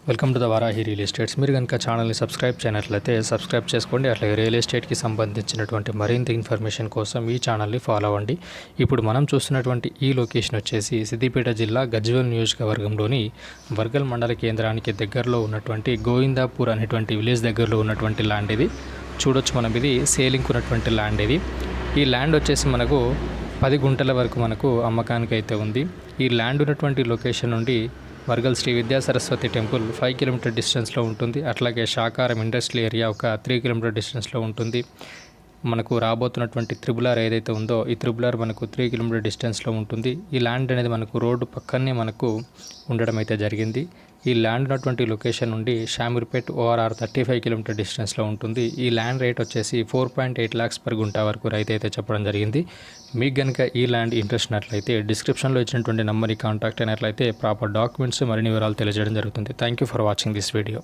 Welcome to the Varahi real estates. మీరు కనుక ఛానల్ని సబ్స్క్రైబ్ చేయనట్లయితే సబ్స్క్రైబ్ చేసుకోండి. అట్లాగే రియల్ ఎస్టేట్కి సంబంధించినటువంటి మరింత ఇన్ఫర్మేషన్ కోసం ఈ ఛానల్ని ఫాలో అవ్వండి. ఇప్పుడు మనం చూస్తున్నటువంటి ఈ లొకేషన్ వచ్చేసి సిద్దిపేట జిల్లా గజ్వేల్ నియోజకవర్గంలోని వర్గల్ మండల కేంద్రానికి దగ్గరలో ఉన్నటువంటి గోవిందాపూర్ అనేటువంటి విలేజ్ దగ్గరలో ఉన్నటువంటి ల్యాండ్ ఇది. చూడొచ్చు మనం, ఇది సేలింగ్ ఉన్నటువంటి ల్యాండ్ ఇది. ఈ ల్యాండ్ వచ్చేసి మనకు 10 గుంటల వరకు మనకు అమ్మకానికి అయితే ఉంది. ఈ ల్యాండ్ ఉన్నటువంటి లొకేషన్ నుండి వర్గల్ శ్రీ విద్యా సరస్వతి టెంపుల్ 5 కిలోమీటర్ డిస్టెన్స్లో ఉంటుంది. అట్లాగే శాకారం ఇండస్ట్రియల్ ఏరియా ఒక 3 కిలోమీటర్ డిస్టెన్స్లో ఉంటుంది. మనకు రాబోతున్నటువంటి త్రిబులార్ ఏదైతే ఉందో ఈ త్రిబులార్ మనకు 3 కిలోమీటర్ డిస్టెన్స్లో ఉంటుంది. ఈ ల్యాండ్ అనేది మనకు రోడ్డు పక్కనే మనకు ఉండడం అయితే జరిగింది. ఈ ల్యాండ్ ఉన్నటువంటి లొకేషన్ నుండి షామీర్పేట్ ORR 35 కిలోమీటర్ డిస్టెన్స్లో ఉంటుంది. ఈ ల్యాండ్ రేట్ వచ్చేసి 4.8 lakhs per గుంటా వరకు రైతు అయితే చెప్పడం జరిగింది. మీకు కనుక ఈ ల్యాండ్ ఇంట్రెస్ట్ ఉన్నట్లయితే డిస్క్రిప్షన్లో ఇచ్చినటువంటి నెంబర్ని కాంటాక్ట్ అయినట్లయితే ప్రాపర్ డాక్యుమెంట్స్ మరిన్ని వివరాలు తెలియజేయడం జరుగుతుంది. Thank you for watching this video.